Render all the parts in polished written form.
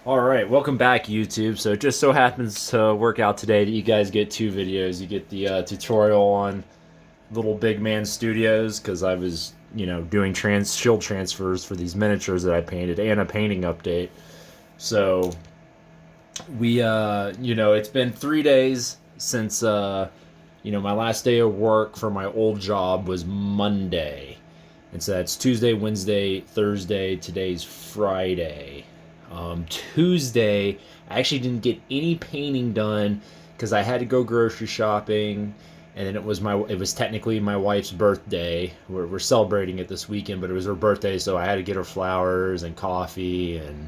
All right, welcome back, YouTube. So it just so happens to work out today that you guys get two videos. You get the tutorial on Little Big Man Studios because I was, doing shield transfers for these miniatures that I painted and a painting update. So it's been 3 days since, my last day of work for my old job was Monday. And so that's Tuesday, Wednesday, Thursday. Today's Friday. Tuesday, I actually didn't get any painting done because I had to go grocery shopping, and then it was technically my wife's birthday. We're celebrating it this weekend, but it was her birthday, so I had to get her flowers and coffee, and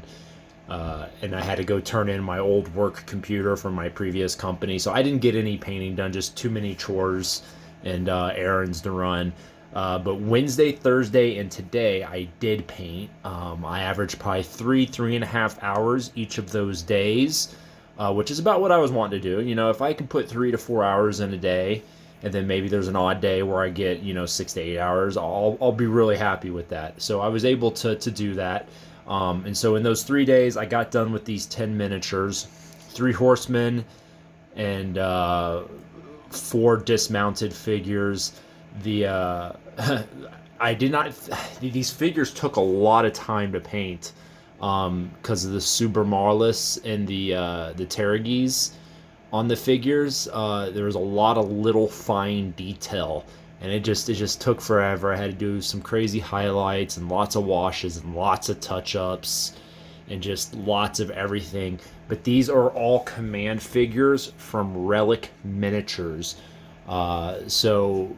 I had to go turn in my old work computer from my previous company. So I didn't get any painting done, just too many chores and errands to run. But Wednesday, Thursday, and today I did paint. I averaged probably 3.5 hours each of those days, which is about what I was wanting to do. If I can put 3 to 4 hours in a day, and then maybe there's an odd day where I get 6 to 8 hours, I'll be really happy with that. So I was able to do that. And so in those 3 days, I got done with these 10 miniatures, three horsemen, and four dismounted figures. The I did not. These figures took a lot of time to paint because of the Super Marlis and the Terragis on the figures. There was a lot of little fine detail, and it just took forever. I had to do some crazy highlights and lots of washes and lots of touch ups and just lots of everything. But these are all command figures from Relic Miniatures. So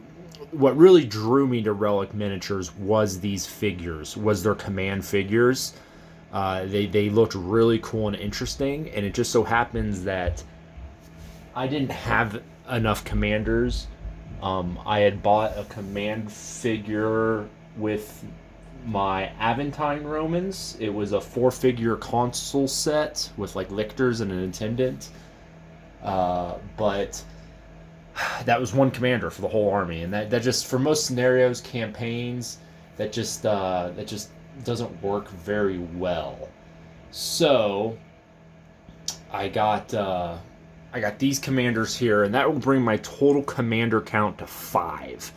what really drew me to Relic Miniatures was these figures, was their command figures. They looked really cool and interesting, and it just so happens that I didn't have enough commanders. I had bought a command figure with my Aventine Romans. It was a four-figure console set with like lictors and an attendant. But that was one commander for the whole army, and that just for most scenarios, campaigns, that just doesn't work very well. So I got I got these commanders here, and that will bring my total commander count to 5.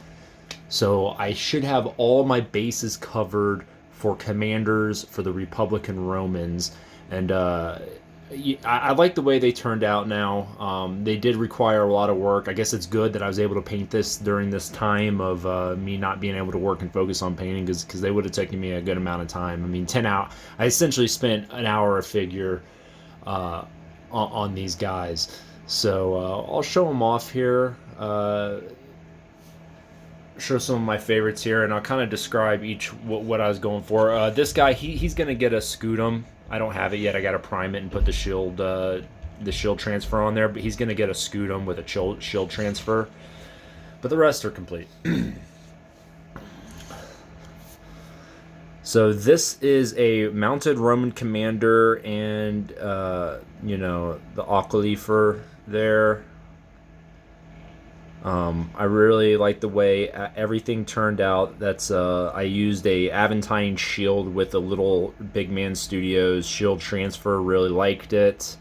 So I should have all my bases covered for commanders for the Republican Romans, and I like the way they turned out now. They did require a lot of work. I guess it's good that I was able to paint this during this time of me not being able to work and focus on painting, because they would have taken me a good amount of time. I mean, 10 hours. I essentially spent an hour a figure on these guys. So I'll show them off here. Show some of my favorites here, and I'll kind of describe each what I was going for. This guy, he's gonna get a Scutum. I don't have it yet. I gotta prime it and put the shield transfer on there, but he's gonna get a Scutum with a shield transfer. But the rest are complete. So this is a mounted Roman commander, and the Ocalifer there. I really like the way everything turned out. I used a Aventine shield with a little Big Man Studios shield transfer. Really liked it.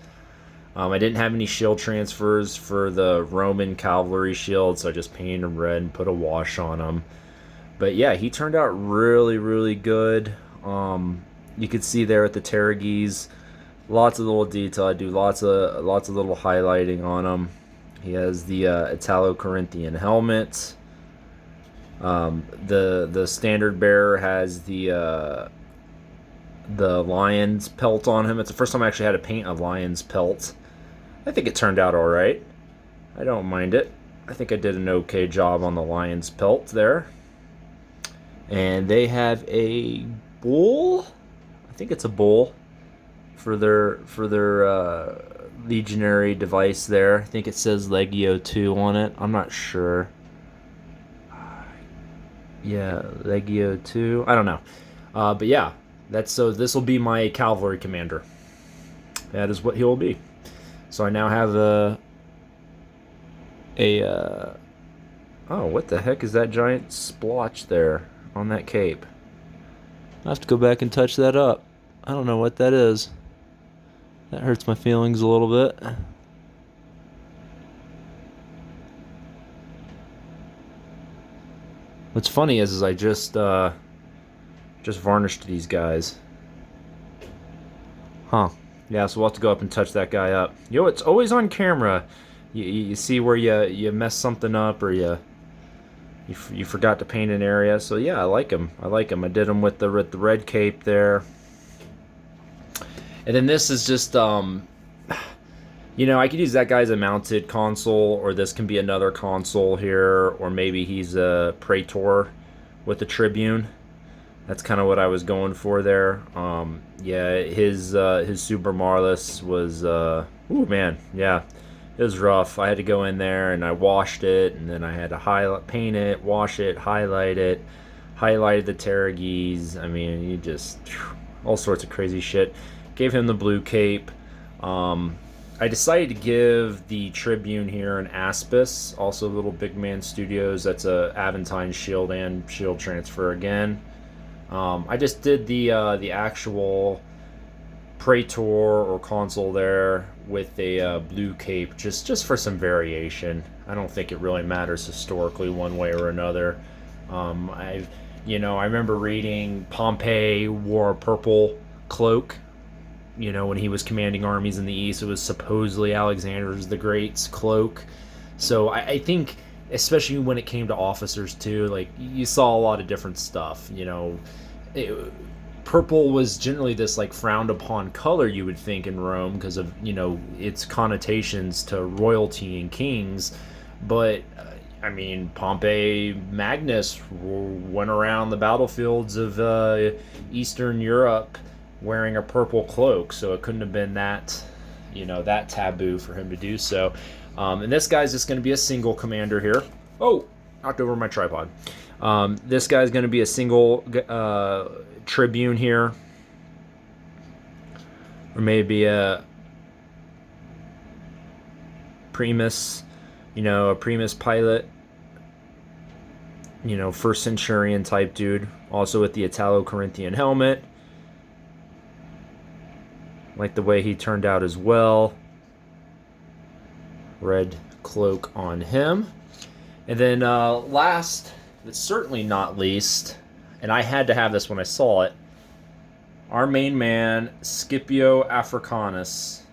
I didn't have any shield transfers for the Roman cavalry shield, so I just painted them red and put a wash on them. But yeah, he turned out really, really good. You could see there at the Terragis, lots of little detail. I do lots of little highlighting on them. He has the Italo-Corinthian helmet. The standard bearer has the lion's pelt on him. It's the first time I actually had to paint a lion's pelt. I think it turned out all right. I don't mind it. I think I did an okay job on the lion's pelt there. And they have a bull. I think it's a bull for their legionary device there. I think it says Legio 2 on it. I'm not sure. Yeah, Legio 2. I don't know. But yeah, so this will be my cavalry commander. That is what he will be. So I now have oh, what the heck is that giant splotch there on that cape? I have to go back and touch that up. I don't know what that is. That hurts my feelings a little bit. What's funny is I just varnished these guys. Huh. Yeah, so we'll have to go up and touch that guy up. Yo, it's always on camera. You see where you mess something up, or you forgot to paint an area. So yeah, I like him. I like him. I did him with the red cape there. And then this is just you know, I could use that guy as a mounted console, or this can be another console here, or maybe he's a Praetor with a Tribune. That's kind of what I was going for there. Yeah, his Super Marlis was, ooh man, yeah, it was rough. I had to go in there and I washed it, and then I had to paint it, wash it, highlighted the Terragees. I mean, you just, all sorts of crazy shit. Gave him the blue cape. I decided to give the Tribune here an Aspis, also Little Big Man Studios. That's a Aventine shield and shield transfer again. I just did the actual Praetor or console there with a blue cape, just for some variation. I don't think it really matters historically one way or another. I remember reading Pompey wore a purple cloak. You know, when he was commanding armies in the east, it was supposedly Alexander the Great's cloak. So I think, especially when it came to officers too, like you saw a lot of different stuff. You know, purple was generally this like frowned upon color, you would think, in Rome because of, you know, its connotations to royalty and kings. But I mean, Pompey Magnus went around the battlefields of Eastern Europe wearing a purple cloak, so it couldn't have been that, you know, that taboo for him to do so. And this guy's just going to be a single commander here. Oh, knocked over my tripod. This guy's going to be a single Tribune here, or maybe a Primus, you know, a Primus pilot, you know, first centurion type dude, also with the Italo-Corinthian helmet. Like the way he turned out as well. Red cloak on him. And then last, but certainly not least, and I had to have this when I saw it, our main man, Scipio Africanus,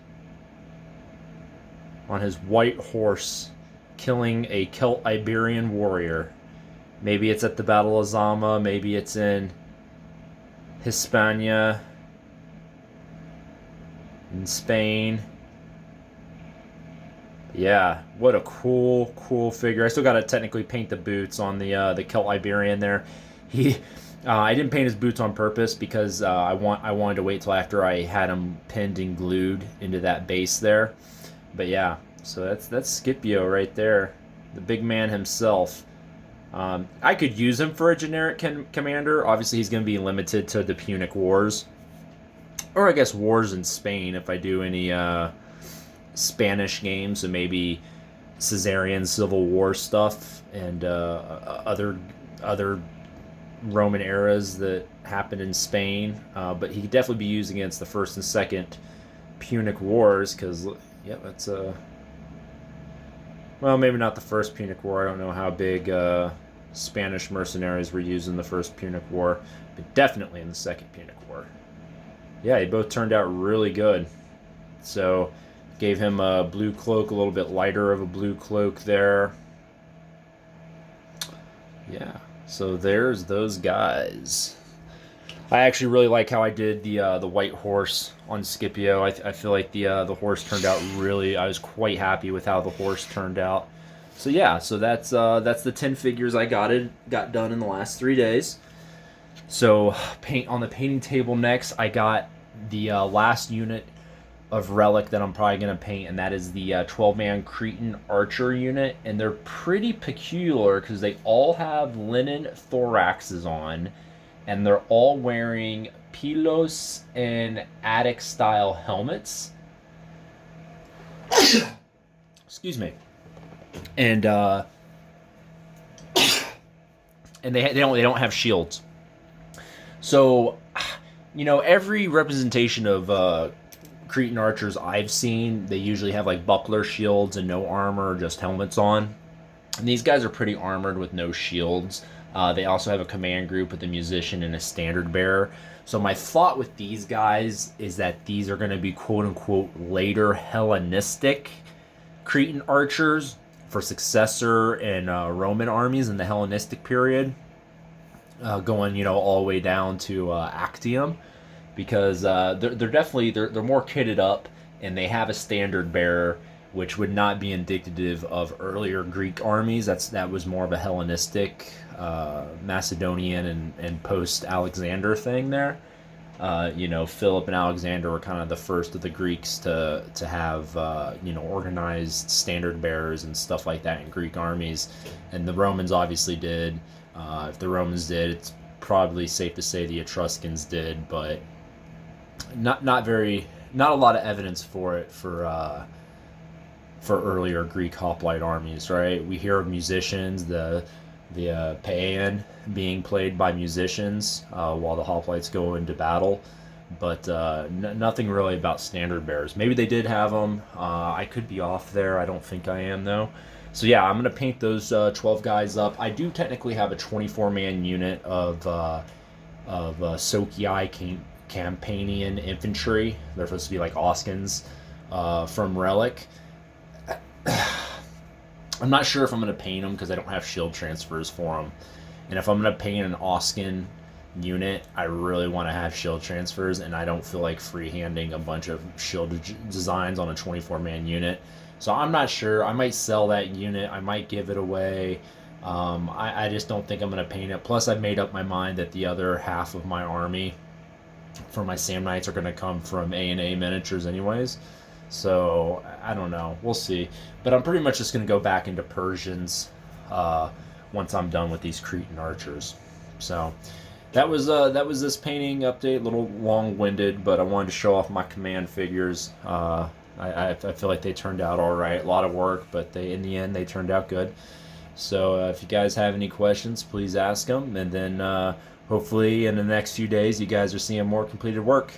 on his white horse, killing a Celt-Iberian warrior. Maybe it's at the Battle of Zama, maybe it's in Hispania, in Spain. Yeah, what a cool figure. I still got to technically paint the boots on the Celt-Iberian there. I didn't paint his boots on purpose because I wanted to wait till after I had him pinned and glued into that base there. But yeah, so that's Scipio right there, the big man himself. I could use him for a generic commander. Obviously, he's going to be limited to the Punic Wars. Or I guess wars in Spain if I do any Spanish games, so maybe Caesarian Civil War stuff and other Roman eras that happened in Spain. But he could definitely be used against the First and Second Punic Wars because, yeah, that's well, maybe not the First Punic War. I don't know how big Spanish mercenaries were used in the First Punic War, but definitely in the Second Punic War. Yeah, they both turned out really good. So, gave him a blue cloak, a little bit lighter of a blue cloak there. Yeah, so there's those guys. I actually really like how I did the white horse on Scipio. I feel like the horse turned out really. I was quite happy with how the horse turned out. So yeah, so that's the 10 figures I got done in the last 3 days. So paint on the painting table next. I got the last unit of relic that I'm probably gonna paint, and that is the 12-man Cretan archer unit. And they're pretty peculiar because they all have linen thoraxes on, and they're all wearing Pylos and Attic style helmets. Excuse me. And they don't have shields. So, you know, every representation of Cretan archers I've seen, they usually have like buckler shields and no armor, just helmets on. And these guys are pretty armored with no shields. They also have a command group with a musician and a standard bearer. So my thought with these guys is that these are going to be quote unquote later Hellenistic Cretan archers for successor and Roman armies in the Hellenistic period, going all the way down to Actium, because they're definitely they're more kitted up and they have a standard bearer, which would not be indicative of earlier Greek armies. That was more of a Hellenistic, Macedonian and post Alexander thing there. Philip and Alexander were kind of the first of the Greeks to have organized standard bearers and stuff like that in Greek armies, and the Romans obviously did. If the Romans did, it's probably safe to say the Etruscans did, but not a lot of evidence for it for earlier Greek hoplite armies, right? We hear of musicians, the paean being played by musicians while the hoplites go into battle, but nothing really about standard bearers. Maybe they did have them. I could be off there. I don't think I am, though. So yeah, I'm going to paint those 12 guys up. I do technically have a 24-man unit of Socii Campanian infantry. They're supposed to be like Oskins from Relic. I'm not sure if I'm going to paint them because I don't have shield transfers for them. And if I'm going to paint an Oskin unit, I really want to have shield transfers, and I don't feel like freehanding a bunch of shield designs on a 24-man unit. So I'm not sure. I might sell that unit. I might give it away. I just don't think I'm going to paint it. Plus, I've made up my mind that the other half of my army for my Sam Knights are going to come from A&A miniatures anyways. So I don't know. We'll see. But I'm pretty much just going to go back into Persians once I'm done with these Cretan archers. So that was this painting update. A little long-winded, but I wanted to show off my command figures. I feel like they turned out all right. A lot of work, but in the end they turned out good. So if you guys have any questions, please ask them, and then hopefully in the next few days you guys are seeing more completed work.